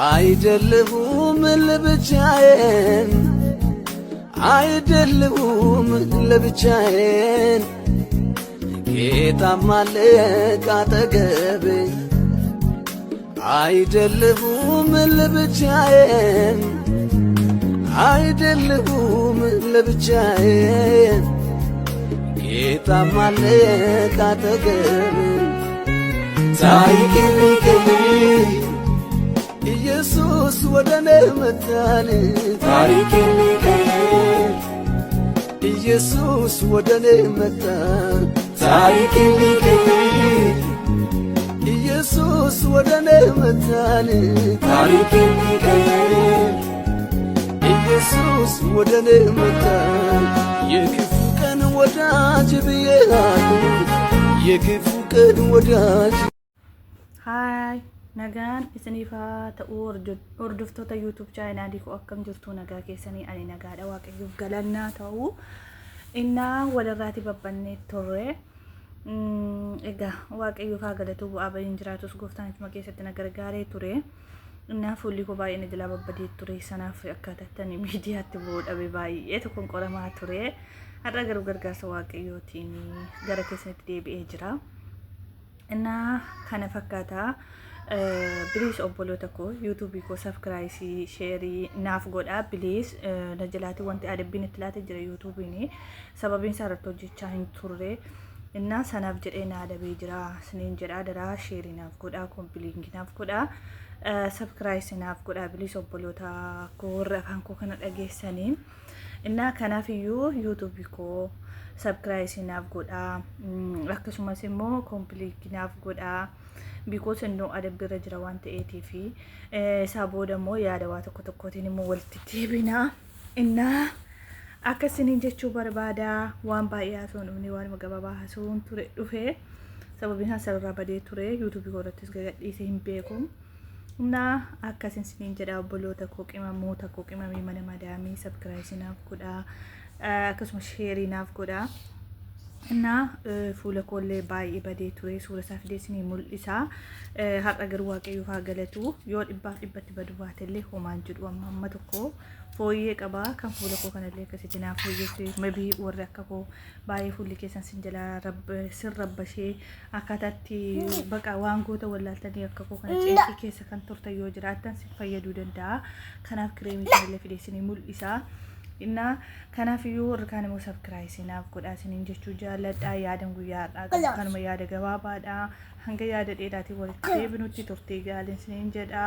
አይደለሁም ለብቻዬን አይደለሁም ለብቻዬን ጌታም አለ ካጠገቤ አይደለሁም ለብቻዬን አይደለሁም ለብቻዬን ጌታም አለ ካጠገቤ ታሪኬን ሊቀይር ኢየሱስ ወደኔ መጣን ታሪኬን ሊቀይር ኢየሱስ ወደኔ መጣ ታሪኬን ሊቀይር ኢየሱስ ወደኔ መጣን ታሪኬን ሊቀይር ኢየሱስ ወደኔ መጣ የክፉ ቀን ወዳጅ ብዬሃለሁ የክፉ ቀን ወዳጅ ሃይ nagaan isiniifaa ta'uu hordoftoota YouTube channel koo akkam jirtu nagaa keessanii ani nagaadha waaqayyoof galannaa ta'uu innaa walirraati babbannee turre egaa waaqayyoof haa galatu bu'aa ba'iin jiraatus gooftaan ituma keessatti na gargaaree ture innaa fuulli koo baay'ee jalaa babbadee ture sanaaf akkaatattanii miidiyaatti bu'uu dhabe baay'ee tokkoon qoramaa ture har'a garuu gargaarsa waaqayyootiin gara keessanitti deebi'ee jira innaa kana fakkaataa bilis obboloota koo YouTube koo subscribe share naaf godhaa bilis najalati wanti adabbiin itti laate jira YouTube ni sababiin isaa irratti hojjechaa hin turre innaa sanaaf jedhee na adabee jira siniin jedhaa daraa share naaf godhaa kompiiliingi naaf godhaa subscribe naaf godhaa bilis obboloota koo warra afaan koo kana dhageessanii innaa kanaaf iyyuu YouTube koo subscribe naaf godhaa akkasumas immoo kompiiliingi naaf godhaa because no adabbira jira waan ta'eetii fi isaa booda immoo yaada waa tokko tokkootiin immoo walitti deebina innaa akkasiniin jechuu barbaada waan baay'ee haasoo dhumni waan gabaabaa haasoo ture dhufe sababiin isaa sarara badee ture YouTube irrattis gadhiisee hin beeku innaa akkasin siniin jedha obboloota koo qimamoota koo qimamii mana madaamii subscribe naaf godhaa akkasumas share naaf godhaa innaa fuula koollee baay'ee badee ture suura isaa fideessinii mul'isa har'a garuu waaqayyoof haa galatu yoo dhibbaaf dhibbatti badu baatellee homaan jedhu amma tokko fooyyee qabaa kan fuula koo kanallee akkasitti naaf fooyyessee mabii warri akka koo baay'ee fuulli keessan sin jalaa sin rabbashee akkaataatti baqa waan goota wallaaltanii akka koo kana ceesii keessa kan turtan yoo jiraattan sin fayyaduu danda'a kanaaf kireemii kanallee fideessinii mul'isa inna kanaaf iyyuu warra kaan immoo subscribe naaf godhaa siniin jechuu jaalladha yaadan guyyaadha kanuma yaada gabaabaadha hanga yaada dheeraatiin walitti deebinutti turtee gaaliin siniin jedha